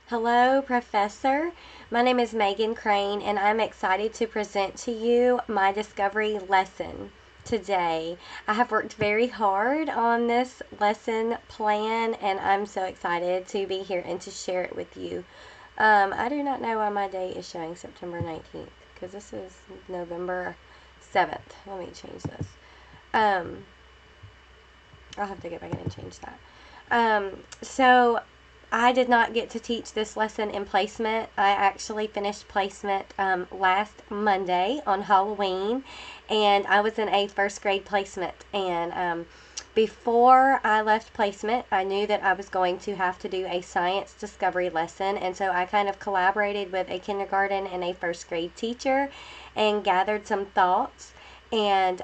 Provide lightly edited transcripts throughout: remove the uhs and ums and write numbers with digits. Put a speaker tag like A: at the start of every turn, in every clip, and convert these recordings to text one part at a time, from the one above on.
A: Hello, Professor. My name is Megan Crane, and I'm excited to present to you my discovery lesson today. I have worked very hard on this lesson plan, and I'm so excited to be here and to share it with you. I do not know why my date is showing September 19th, because this is November 7th. Let me change this. Um, I'll have to get back in and change that. So I did not get to teach this lesson in placement. I actually finished placement last Monday on Halloween, and I was in a first grade placement. And before I left placement, I knew that I was going to have to do a science discovery lesson, and so I kind of collaborated with a kindergarten and a first grade teacher and gathered some thoughts. And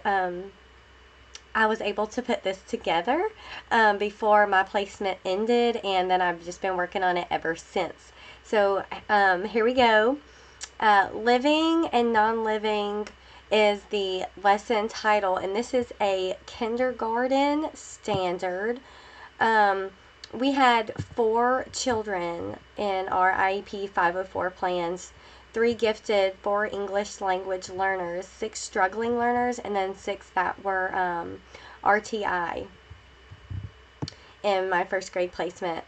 A: I was able to put this together before my placement ended, and then I've just been working on it ever since. So here we go. Living and non-living is the lesson title, and this is a kindergarten standard. We had 4 children in our IEP 504 plans, 3 gifted, 4 English language learners, 6 struggling learners, and then 6 that were RTI in my first grade placement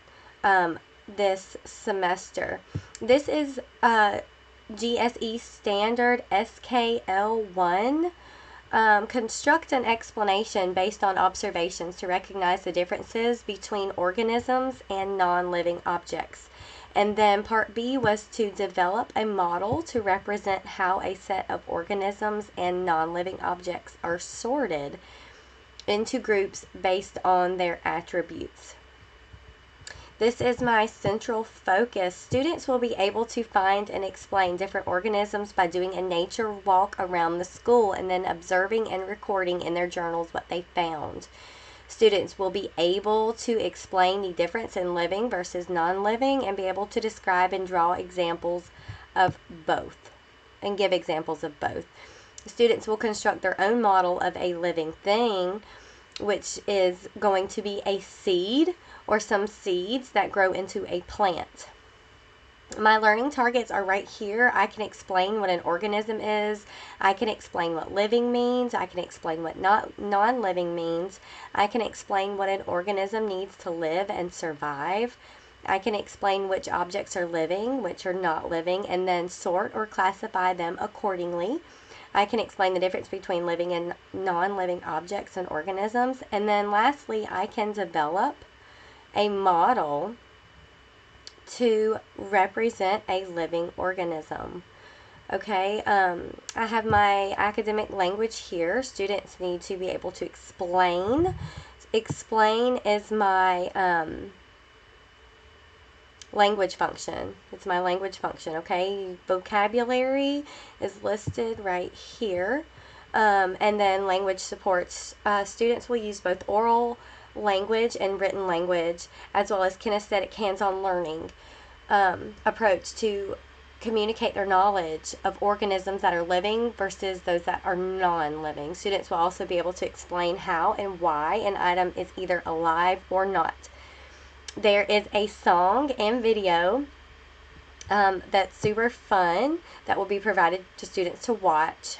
A: this semester. This is GSE Standard SKL1. Construct an explanation based on observations to recognize the differences between organisms and non-living objects. And then part B was to develop a model to represent how a set of organisms and non-living objects are sorted into groups based on their attributes. This is my central focus. Students will be able to find and explain different organisms by doing a nature walk around the school and then observing and recording in their journals what they found. Students will be able to explain the difference in living versus non-living and be able to describe and draw examples of both and give examples of both. Students will construct their own model of a living thing, which is going to be a seed or some seeds that grow into a plant. My learning targets are right here. I can explain what an organism is. I can explain what living means. I can explain what non-living means. I can explain what an organism needs to live and survive. I can explain which objects are living, which are not living, and then sort or classify them accordingly. I can explain the difference between living and non-living objects and organisms. And then lastly, I can develop a model to represent a living organism. Okay, I have my academic language here. Students need to be able to explain. Explain is my language function. It's my language function, okay? Vocabulary is listed right here. And then language supports. Students will use both oral language and written language, as well as kinesthetic hands-on learning approach to communicate their knowledge of organisms that are living versus those that are non-living. Students will also be able to explain how and why an item is either alive or not. There is a song and video that's super fun that will be provided to students to watch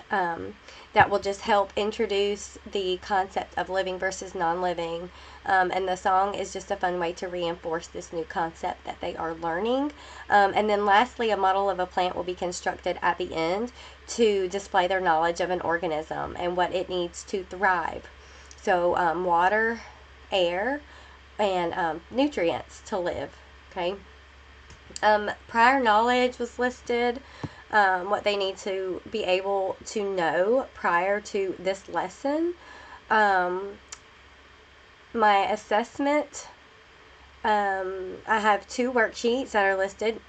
A: that will just help introduce the concept of living versus non-living. And the song is just a fun way to reinforce this new concept that they are learning. And then lastly, a model of a plant will be constructed at the end to display their knowledge of an organism and what it needs to thrive. So water, air, and nutrients to live. Okay. Prior knowledge was listed, what they need to be able to know prior to this lesson. My assessment, I have 2 worksheets that are listed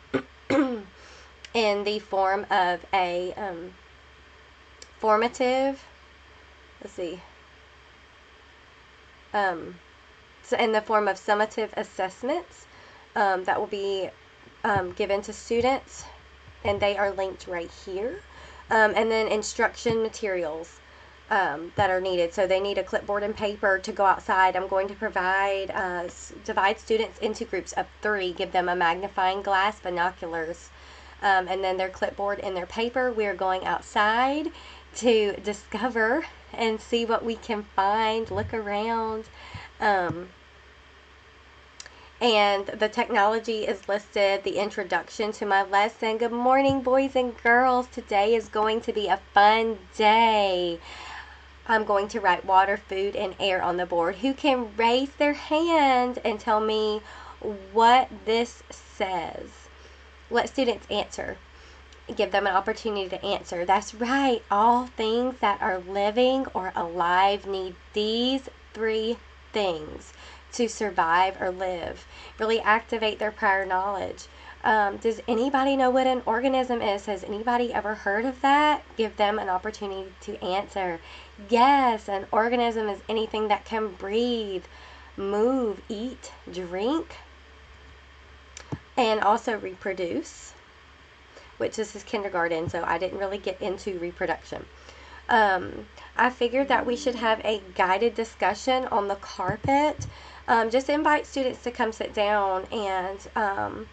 A: in the form of a formative, let's see, so in the form of summative assessments that will be given to students, and they are linked right here. And then instruction materials. that are needed. So they need a clipboard and paper to go outside. I'm going to divide students into groups of 3, give them a magnifying glass, binoculars, and then their clipboard and their paper. We're going outside to discover and see what we can find, look around. And the technology is listed, the introduction to my lesson. Good morning, boys and girls. Today is going to be a fun day. I'm going to write water, food, and air on the board. Who can raise their hand and tell me what this says? Let students answer. Give them an opportunity to answer. That's right. All things that are living or alive need these 3 things to survive or live. Really activate their prior knowledge. Does anybody know what an organism is? Has anybody ever heard of that? Give them an opportunity to answer. Yes, an organism is anything that can breathe, move, eat, drink, and also reproduce, which this is kindergarten, so I didn't really get into reproduction. I figured that we should have a guided discussion on the carpet. Just invite students to come sit down, and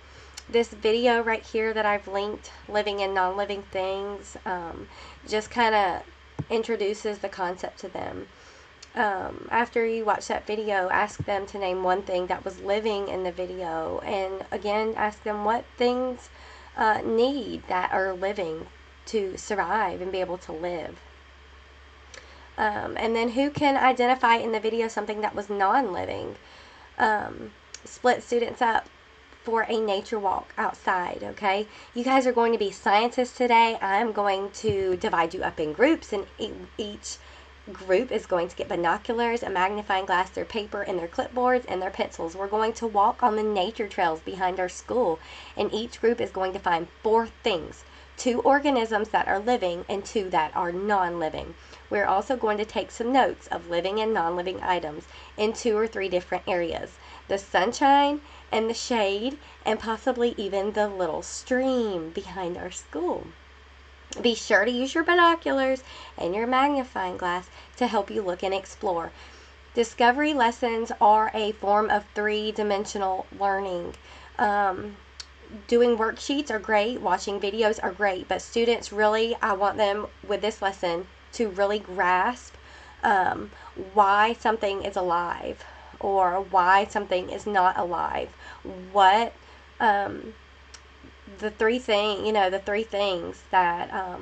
A: this video right here that I've linked, Living and Non-Living Things, just kind of introduces the concept to them. After you watch that video, ask them to name one thing that was living in the video, and again, ask them what things need that are living to survive and be able to live. And then who can identify in the video something that was non-living? Split students up for a nature walk outside, okay? You guys are going to be scientists today. I'm going to divide you up in groups, and each group is going to get binoculars, a magnifying glass, their paper, and their clipboards, and their pencils. We're going to walk on the nature trails behind our school, and each group is going to find 4 things. 2 organisms that are living and 2 that are non-living. We're also going to take some notes of living and non-living items in 2 or 3 different areas. The sunshine and the shade, and possibly even the little stream behind our school. Be sure to use your binoculars and your magnifying glass to help you look and explore. Discovery lessons are a form of 3-dimensional learning. Doing worksheets are great, watching videos are great, but students really, I want them with this lesson to really grasp why something is alive or why something is not alive. What the 3 things that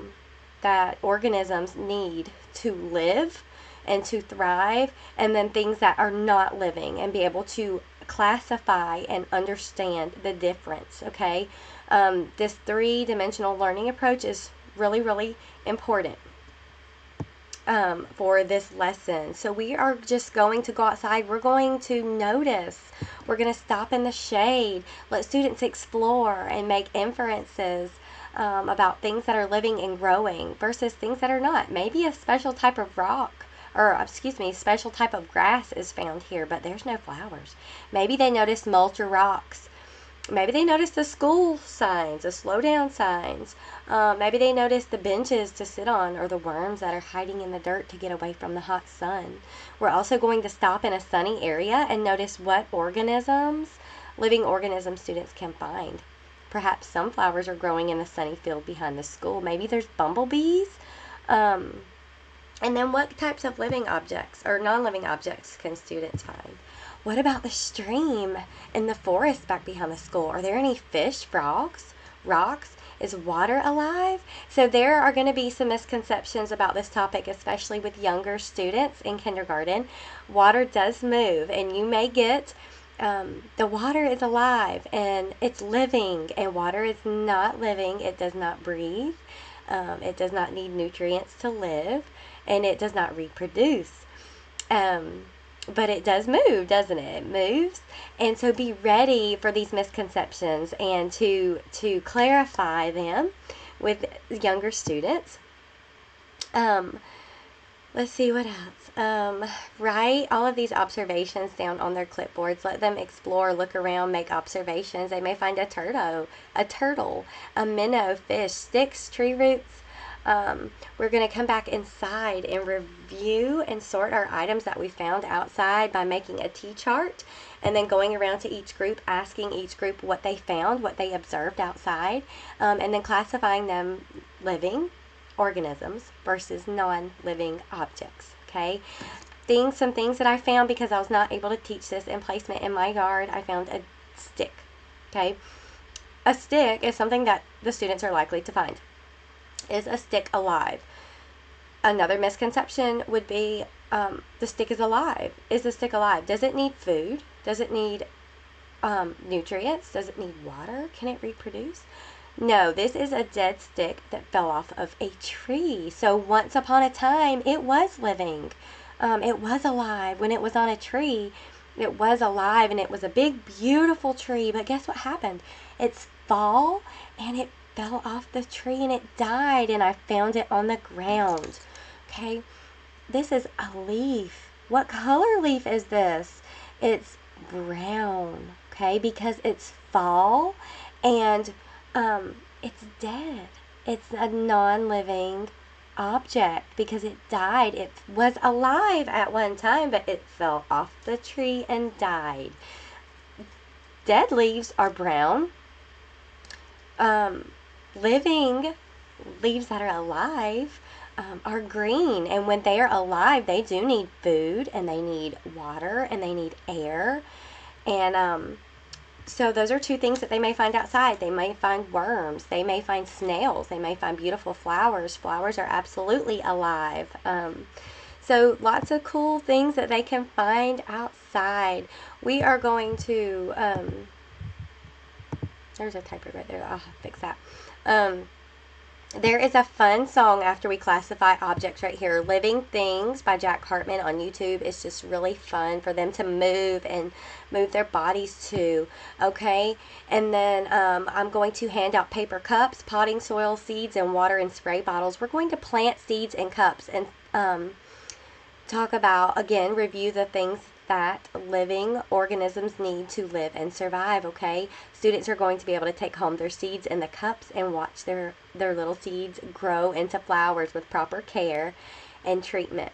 A: that organisms need to live and to thrive, and then things that are not living, and be able to classify and understand the difference, okay? This 3-dimensional learning approach is really, really important for this lesson. So we are just going to go outside. We're going to notice. We're going to stop in the shade, let students explore and make inferences about things that are living and growing versus things that are not. Maybe a special type of special type of grass is found here, but there's no flowers. Maybe they noticed mulch or rocks. Maybe they noticed the school signs, the slow down signs. Maybe they noticed the benches to sit on, or the worms that are hiding in the dirt to get away from the hot sun. We're also going to stop in a sunny area and notice what living organisms students can find. Perhaps sunflowers are growing in the sunny field behind the school. Maybe there's bumblebees. And then what types of living objects or non-living objects can students find? What about the stream in the forest back behind the school? Are there any fish, frogs, rocks? Is water alive? So there are going to be some misconceptions about this topic, especially with younger students in kindergarten. Water does move, and you may get the water is alive and it's living, and water is not living. It does not breathe. It does not need nutrients to live, and it does not reproduce. But it does move, doesn't it? It moves. And so be ready for these misconceptions and to clarify them with younger students. Let's see what else. Write all of these observations down on their clipboards. Let them explore, look around, make observations. They may find a turtle, a minnow, fish, sticks, tree roots, We're going to come back inside and review and sort our items that we found outside by making a T-chart, and then going around to each group, asking each group what they found, what they observed outside, and then classifying them living organisms versus non-living objects. Okay, some things that I found because I was not able to teach this in placement in my yard. I found a stick. Okay, a stick is something that the students are likely to find. Is a stick alive? Another misconception would be the stick is alive. Is the stick alive? Does it need food? Does it need nutrients? Does it need water? Can it reproduce? No, this is a dead stick that fell off of a tree. So once upon a time, it was living. It was alive. When it was on a tree, it was alive, and it was a big, beautiful tree. But guess what happened? It's fall, and it fell off the tree, and it died, and I found it on the ground. Okay, this is a leaf. What color leaf is this? It's brown. Okay, because it's fall, and it's dead. It's a non-living object because it died. It was alive at one time, but it fell off the tree and died. Dead leaves are brown. Living leaves that are alive are green, and when they are alive, they do need food, and they need water, and they need air, and so those are two things that they may find outside. They may find worms. They may find snails. They may find beautiful flowers. Flowers are absolutely alive. So lots of cool things that they can find outside. We are going to, there's a typo right there. I'll fix that. There is a fun song after we classify objects right here. Living Things by Jack Hartman on YouTube. It's just really fun for them to move and move their bodies to. Okay, and then I'm going to hand out paper cups, potting soil, seeds, and water and spray bottles. We're going to plant seeds in cups and talk about, again, review the things that living organisms need to live and survive. Okay, students are going to be able to take home their seeds in the cups and watch their little seeds grow into flowers with proper care and treatment.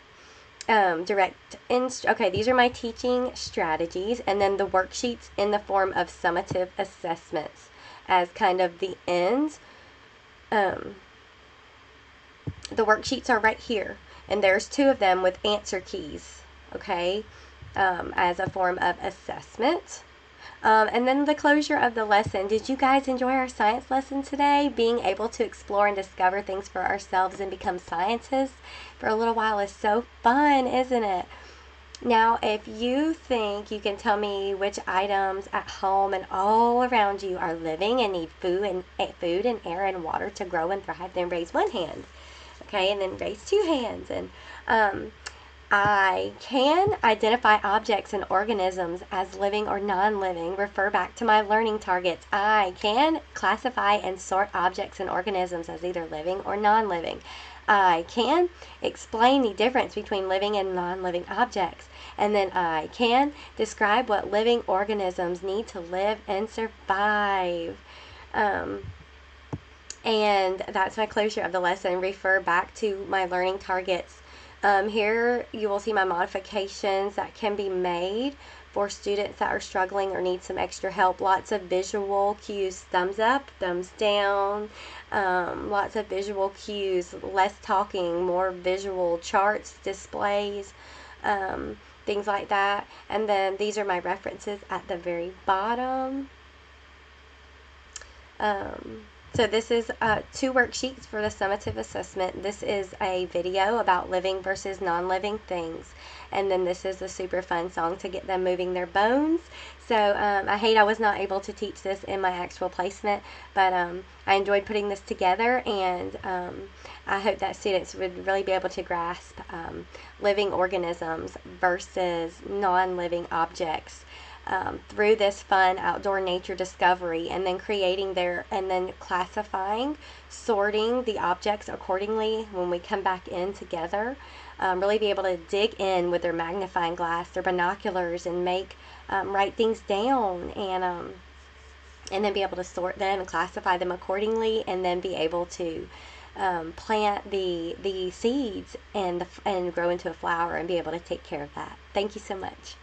A: Okay, these are my teaching strategies, and then the worksheets in the form of summative assessments as kind of the ends. The worksheets are right here, and there's 2 of them with answer keys. Okay, as a form of assessment. And then the closure of the lesson. Did you guys enjoy our science lesson today? Being able to explore and discover things for ourselves and become scientists for a little while is so fun, isn't it? Now, if you think you can tell me which items at home and all around you are living and need food and air and water to grow and thrive, then raise 1 hand. Okay, and then raise 2 hands. And I can identify objects and organisms as living or non-living. Refer back to my learning targets. I can classify and sort objects and organisms as either living or non-living. I can explain the difference between living and non-living objects. And then I can describe what living organisms need to live and survive. And that's my closure of the lesson. Refer back to my learning targets. Here you will see my modifications that can be made for students that are struggling or need some extra help. Lots of visual cues, thumbs up, thumbs down, lots of visual cues, less talking, more visual charts, displays, things like that. And then these are my references at the very bottom. So this is 2 worksheets for the summative assessment. This is a video about living versus non-living things. And then this is a super fun song to get them moving their bones. So I hate I was not able to teach this in my actual placement, but I enjoyed putting this together, and I hope that students would really be able to grasp living organisms versus non-living objects. Through this fun outdoor nature discovery, and then classifying, sorting the objects accordingly when we come back in together. Really be able to dig in with their magnifying glass, their binoculars, and write things down, and then be able to sort them and classify them accordingly, and then be able to plant the seeds and grow into a flower and be able to take care of that. Thank you so much.